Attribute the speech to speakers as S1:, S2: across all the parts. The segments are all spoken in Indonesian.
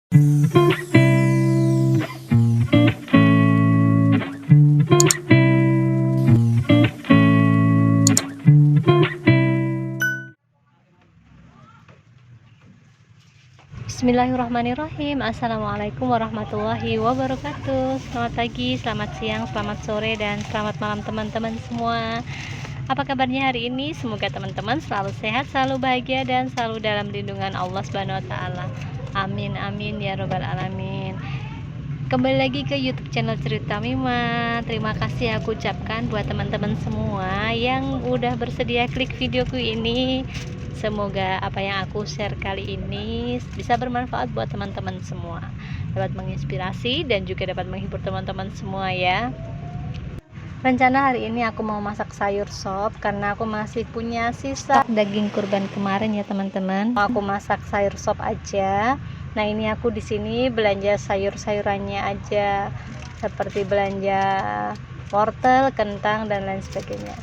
S1: Bismillahirrahmanirrahim. Assalamualaikum warahmatullahi wabarakatuh. Selamat pagi, selamat siang, selamat sore, dan selamat malam teman-teman semua. Apa kabarnya hari ini? Semoga teman-teman selalu sehat, selalu bahagia, dan selalu dalam lindungan Allah Subhanahu wa taala. Amin amin ya robbal alamin. Kembali lagi ke YouTube channel Cerita Mima. Terima kasih aku ucapkan buat teman-teman semua yang udah bersedia klik videoku ini. Semoga apa yang aku share kali ini bisa bermanfaat buat teman-teman semua, dapat menginspirasi dan juga dapat menghibur teman-teman semua ya. Rencana hari ini aku mau masak sayur sop karena aku masih punya sisa daging kurban kemarin ya teman-teman. Aku masak sayur sop aja. Nah, ini aku di sini belanja sayur-sayurannya aja, seperti belanja wortel, kentang, dan lain sebagainya.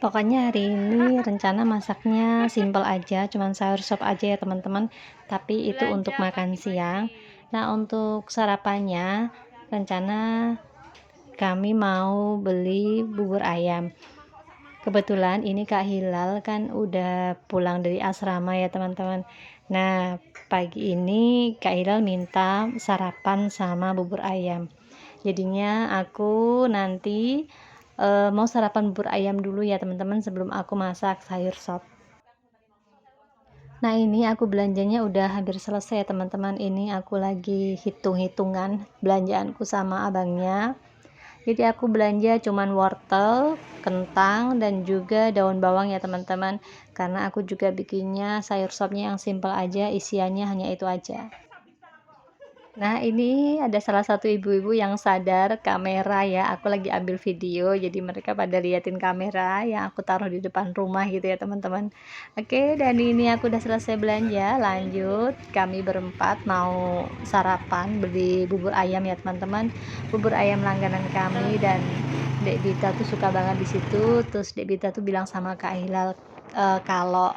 S1: Pokoknya hari ini rencana masaknya simple aja, cuman sayur sop aja ya teman-teman, tapi itu untuk makan siang. Nah, untuk sarapannya rencana kami mau beli bubur ayam. Kebetulan ini Kak Hilal kan udah pulang dari asrama ya teman-teman. Nah, pagi ini Kak Hilal minta sarapan sama bubur ayam. Jadinya aku nanti mau sarapan bubur ayam dulu ya teman-teman sebelum aku masak sayur sop. Nah, ini aku belanjanya udah hampir selesai ya teman-teman. Ini aku lagi hitung-hitungan belanjaanku sama abangnya. Jadi aku belanja cuman wortel, kentang, dan juga daun bawang ya teman-teman, karena aku juga bikinnya sayur sopnya yang simple aja, isiannya hanya itu aja. Nah, ini ada salah satu ibu-ibu yang sadar kamera ya, aku lagi ambil video, jadi mereka pada liatin kamera yang aku taruh di depan rumah gitu ya teman-teman. Oke, dan ini aku udah selesai belanja, lanjut kami berempat mau sarapan, beli bubur ayam ya teman-teman, bubur ayam langganan kami, dan Dek Dita tuh suka banget di situ. Terus Dek Dita tuh bilang sama Kak Hilal kalau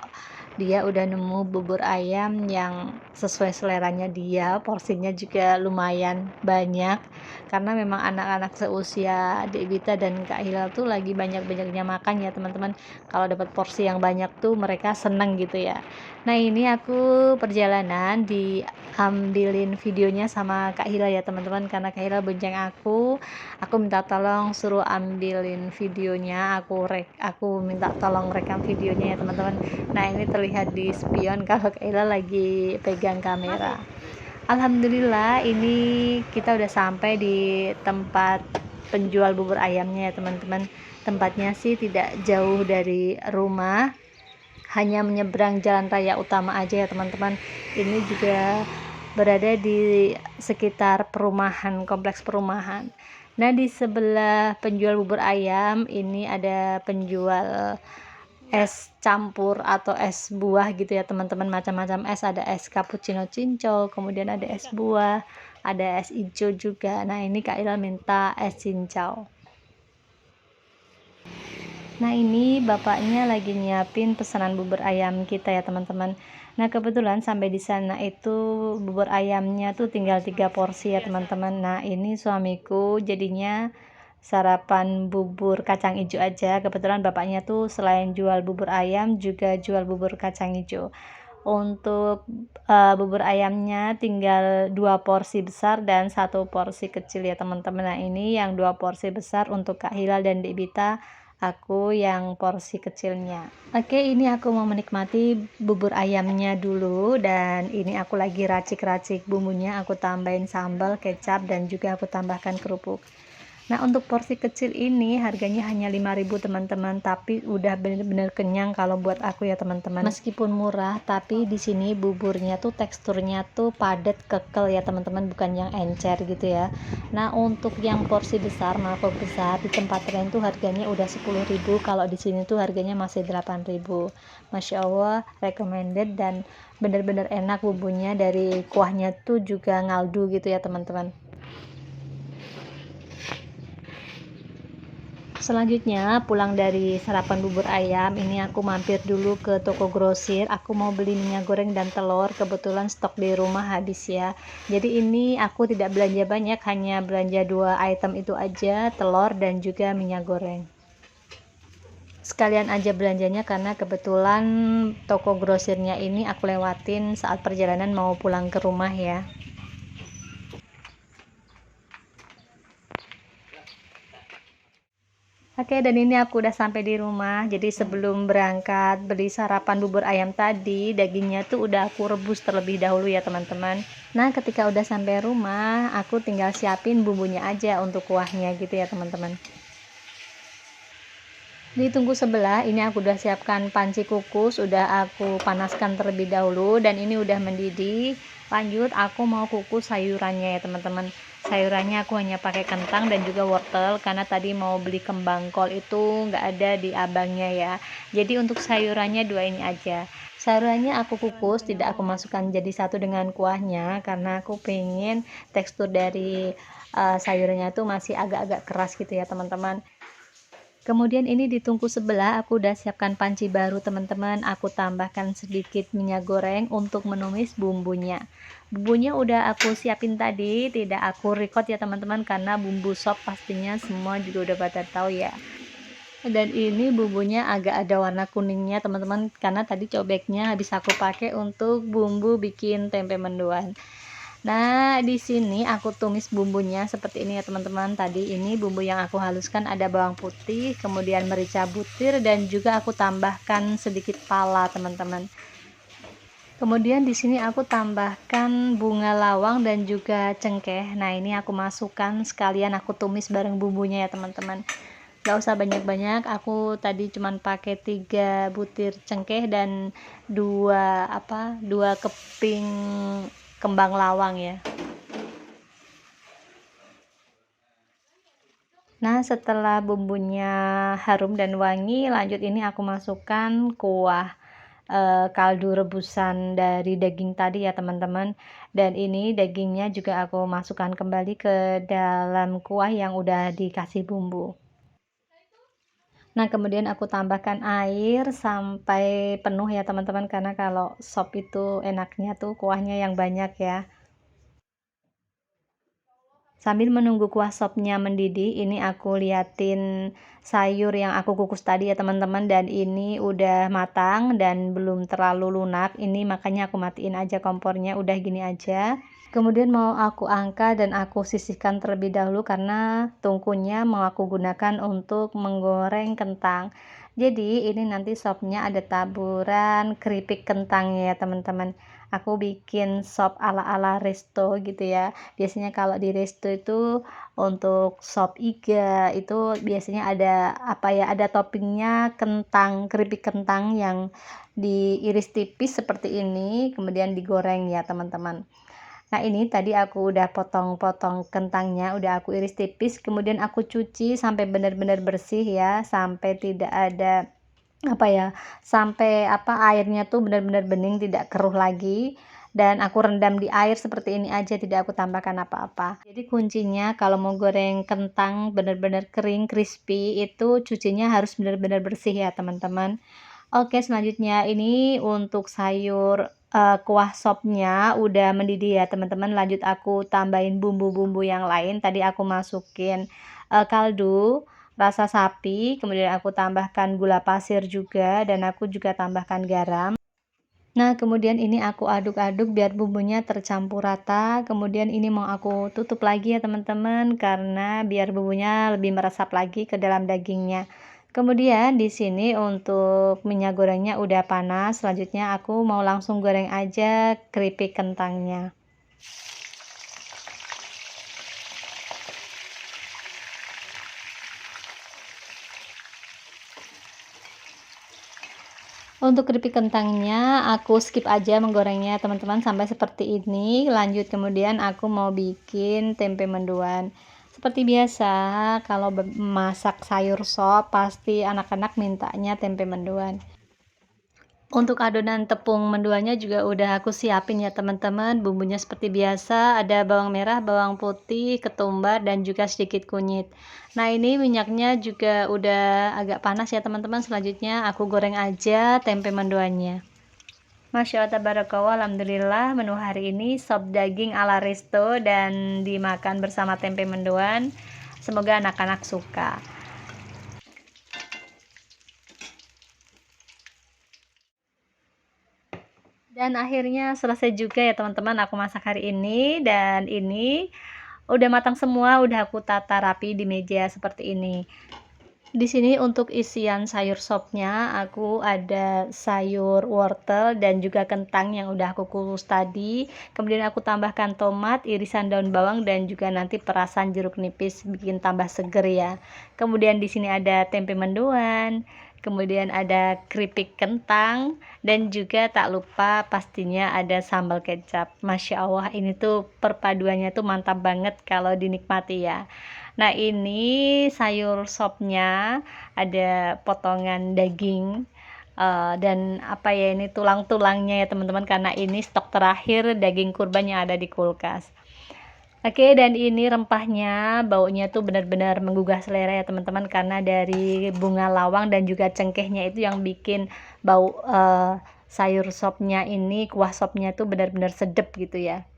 S1: dia udah nemu bubur ayam yang sesuai seleranya dia, porsinya juga lumayan banyak, karena memang anak-anak seusia Dek Vita dan Kak Hilal tuh lagi banyak-banyaknya makan ya teman-teman. Kalau dapat porsi yang banyak tuh mereka seneng gitu ya. Nah, ini aku perjalanan diambilin videonya sama Kak Hilal ya teman-teman, karena Kak Hilal bonceng aku minta tolong suruh ambilin videonya, aku minta tolong rekam videonya ya teman-teman. Nah, ini terlihat di spion kalau Kayla lagi pegang kamera. Alhamdulillah, ini kita udah sampai di tempat penjual bubur ayamnya ya teman-teman. Tempatnya sih tidak jauh dari rumah, hanya menyeberang jalan raya utama aja ya teman-teman. Ini juga berada di sekitar perumahan, kompleks perumahan. Nah, di sebelah penjual bubur ayam ini ada penjual es campur atau es buah gitu ya teman-teman, macam-macam es, ada es cappuccino cincau, kemudian ada es buah, ada es hijau juga. Nah, ini Kak Ila minta es cincau. Nah, ini bapaknya lagi nyiapin pesanan bubur ayam kita ya teman-teman. Nah, kebetulan sampai di sana itu bubur ayamnya tuh tinggal 3 porsi ya teman-teman. Nah, ini suamiku jadinya sarapan bubur kacang hijau aja. Kebetulan bapaknya tuh selain jual bubur ayam juga jual bubur kacang hijau. Untuk bubur ayamnya tinggal 2 porsi besar dan 1 porsi kecil ya teman-teman. Nah, ini yang 2 porsi besar untuk Kak Hilal dan Dek Bita, aku yang porsi kecilnya. Oke, ini aku mau menikmati bubur ayamnya dulu, dan ini aku lagi racik-racik bumbunya, aku tambahin sambal, kecap, dan juga aku tambahkan kerupuk. Nah, untuk porsi kecil ini harganya hanya 5.000 teman-teman, tapi udah bener-bener kenyang kalau buat aku ya teman-teman. Meskipun murah, tapi di sini buburnya tuh teksturnya tuh padat, kekel ya teman-teman, bukan yang encer gitu ya. Nah, untuk yang porsi besar, mangkok besar di tempat lain tuh harganya udah 10.000, kalau di sini tuh harganya masih 8.000. Masya Allah, recommended, dan bener-bener enak bumbunya, dari kuahnya tuh juga ngaldu gitu ya teman-teman. Selanjutnya pulang dari sarapan bubur ayam, ini aku mampir dulu ke toko grosir. Aku mau beli minyak goreng dan telur, kebetulan stok di rumah habis ya. Jadi ini aku tidak belanja banyak, hanya belanja 2 item itu aja, telur dan juga minyak goreng. Sekalian aja belanjanya karena kebetulan toko grosirnya ini aku lewatin saat perjalanan mau pulang ke rumah ya. Oke, dan ini aku udah sampai di rumah. Jadi sebelum berangkat beli sarapan bubur ayam tadi, dagingnya tuh udah aku rebus terlebih dahulu ya teman-teman. Nah, ketika udah sampai rumah, aku tinggal siapin bumbunya aja untuk kuahnya gitu ya teman-teman. Di tungku sebelah ini aku udah siapkan panci kukus, udah aku panaskan terlebih dahulu dan ini udah mendidih. Lanjut aku mau kukus sayurannya ya teman-teman. Sayurannya aku hanya pakai kentang dan juga wortel karena tadi mau beli kembang kol itu nggak ada di abangnya ya. Jadi untuk sayurannya 2 ini aja. Sayurannya aku kukus, tidak aku masukkan jadi satu dengan kuahnya karena aku pengen tekstur dari sayurannya tuh masih agak-agak keras gitu ya teman-teman. Kemudian ini di tungku sebelah aku udah siapkan panci baru teman-teman. Aku tambahkan sedikit minyak goreng untuk menumis bumbunya. Bumbunya udah aku siapin tadi, tidak aku record ya teman-teman karena bumbu sop pastinya semua juga udah pada tahu ya. Dan ini bumbunya agak ada warna kuningnya teman-teman karena tadi cobeknya habis aku pakai untuk bumbu bikin tempe mendoan. Nah, di sini aku tumis bumbunya seperti ini ya teman-teman. Tadi ini bumbu yang aku haluskan ada bawang putih, kemudian merica butir dan juga aku tambahkan sedikit pala teman-teman. Kemudian di sini aku tambahkan bunga lawang dan juga cengkeh. Nah, ini aku masukkan sekalian aku tumis bareng bumbunya ya teman-teman. Gak usah banyak-banyak, aku tadi cuman pakai 3 butir cengkeh dan 2 keping kembang lawang ya. Nah, setelah bumbunya harum dan wangi, lanjut ini aku masukkan kuah kaldu rebusan dari daging tadi ya teman-teman. Dan ini dagingnya juga aku masukkan kembali ke dalam kuah yang udah dikasih bumbu. Nah, kemudian aku tambahkan air sampai penuh ya teman-teman karena kalau sop itu enaknya tuh kuahnya yang banyak ya. Sambil menunggu kuah sopnya mendidih, ini aku liatin sayur yang aku kukus tadi ya teman-teman, dan ini udah matang dan belum terlalu lunak. Ini makanya aku matiin aja kompornya, udah gini aja. Kemudian mau aku angkat dan aku sisihkan terlebih dahulu karena tungkunya mau aku gunakan untuk menggoreng kentang. Jadi ini nanti sopnya ada taburan keripik kentangnya ya teman-teman. Aku bikin sop ala-ala resto gitu ya. Biasanya kalau di resto itu untuk sop iga itu biasanya ada apa ya, ada toppingnya kentang, keripik kentang yang diiris tipis seperti ini kemudian digoreng ya teman-teman. Nah, ini tadi aku udah potong-potong kentangnya, udah aku iris tipis, kemudian aku cuci sampai benar-benar bersih ya, sampai tidak ada apa ya, sampai airnya tuh benar-benar bening, tidak keruh lagi. Dan aku rendam di air seperti ini aja, tidak aku tambahkan apa-apa. Jadi kuncinya kalau mau goreng kentang benar-benar kering, crispy, itu cucinya harus benar-benar bersih ya teman-teman. Oke, selanjutnya ini untuk sayur kuah sopnya udah mendidih ya teman-teman. Lanjut aku tambahin bumbu-bumbu yang lain. Tadi aku masukin kaldu rasa sapi, kemudian aku tambahkan gula pasir juga dan aku juga tambahkan garam. Nah, kemudian ini aku aduk-aduk biar bumbunya tercampur rata. Kemudian ini mau aku tutup lagi ya teman-teman karena biar bumbunya lebih meresap lagi ke dalam dagingnya. Kemudian di sini untuk minyak gorengnya udah panas. Selanjutnya aku mau langsung goreng aja keripik kentangnya. Untuk keripik kentangnya aku skip aja menggorengnya teman-teman sampai seperti ini. Lanjut kemudian aku mau bikin tempe mendoan. Seperti biasa kalau masak sayur sop pasti anak-anak mintanya tempe mendoan. Untuk adonan tepung mendoannya juga udah aku siapin ya teman-teman, bumbunya seperti biasa, ada bawang merah, bawang putih, ketumbar, dan juga sedikit kunyit. Nah ini minyaknya juga udah agak panas ya teman-teman, selanjutnya aku goreng aja tempe mendoannya. Masya Allah tabarakallah, alhamdulillah menu hari ini sop daging ala resto dan dimakan bersama tempe mendoan. Semoga anak-anak suka. Dan akhirnya selesai juga ya teman-teman aku masak hari ini, dan ini udah matang semua, udah aku tata rapi di meja seperti ini. Di sini untuk isian sayur sopnya aku ada sayur wortel dan juga kentang yang udah aku kukus tadi. Kemudian aku tambahkan tomat, irisan daun bawang, dan juga nanti perasan jeruk nipis bikin tambah seger ya. Kemudian di sini ada tempe mendoan, kemudian ada keripik kentang, dan juga tak lupa pastinya ada sambal kecap. Masya Allah, ini tuh perpaduannya tuh mantap banget kalau dinikmati ya. Nah ini sayur sopnya ada potongan daging, dan apa ya, ini tulang-tulangnya ya teman-teman, karena ini stok terakhir daging kurban yang ada di kulkas. Oke, dan ini rempahnya baunya tuh benar-benar menggugah selera ya teman-teman, karena dari bunga lawang dan juga cengkehnya itu yang bikin bau sayur sopnya ini, kuah sopnya tuh benar-benar sedep gitu ya.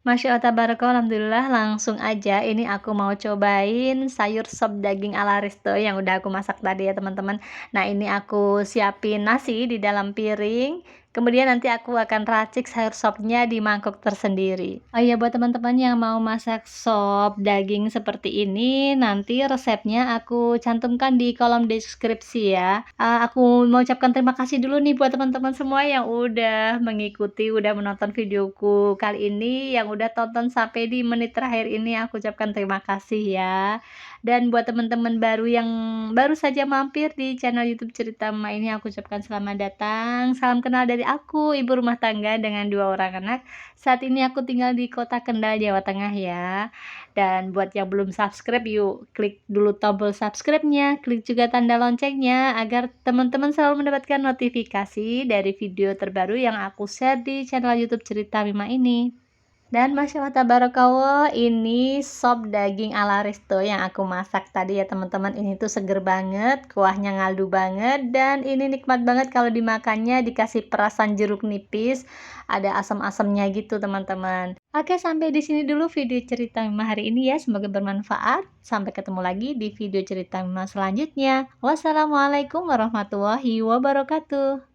S1: Masya Allah tabarakallah, alhamdulillah, langsung aja ini aku mau cobain sayur sop daging ala resto yang udah aku masak tadi ya teman-teman. Nah ini aku siapin nasi di dalam piring, kemudian nanti aku akan racik sayur sopnya di mangkok tersendiri. Oh iya, buat teman-teman yang mau masak sop daging seperti ini, nanti resepnya aku cantumkan di kolom deskripsi ya. Aku mau ucapkan terima kasih dulu nih buat teman-teman semua yang udah mengikuti, udah menonton videoku kali ini, yang udah tonton sampai di menit terakhir ini, aku ucapkan terima kasih ya. Dan buat teman-teman baru yang baru saja mampir di channel YouTube Cerita Mama ini, aku ucapkan selamat datang. Salam kenal dari aku, ibu rumah tangga dengan 2 orang anak. Saat ini aku tinggal di Kota Kendal, Jawa Tengah ya. Dan buat yang belum subscribe, yuk klik dulu tombol subscribe-nya, klik juga tanda loncengnya agar teman-teman selalu mendapatkan notifikasi dari video terbaru yang aku share di channel YouTube Cerita Mima ini. Dan Masya Allah tabarakallah, ini sop daging ala resto yang aku masak tadi ya teman-teman. Ini tuh seger banget, kuahnya ngaldu banget, dan ini nikmat banget kalau dimakannya dikasih perasan jeruk nipis, ada asam-asamnya gitu teman-teman. Oke, sampai di sini dulu video cerita Mima hari ini ya. Semoga bermanfaat. Sampai ketemu lagi di video cerita Mima selanjutnya. Wassalamualaikum warahmatullahi wabarakatuh.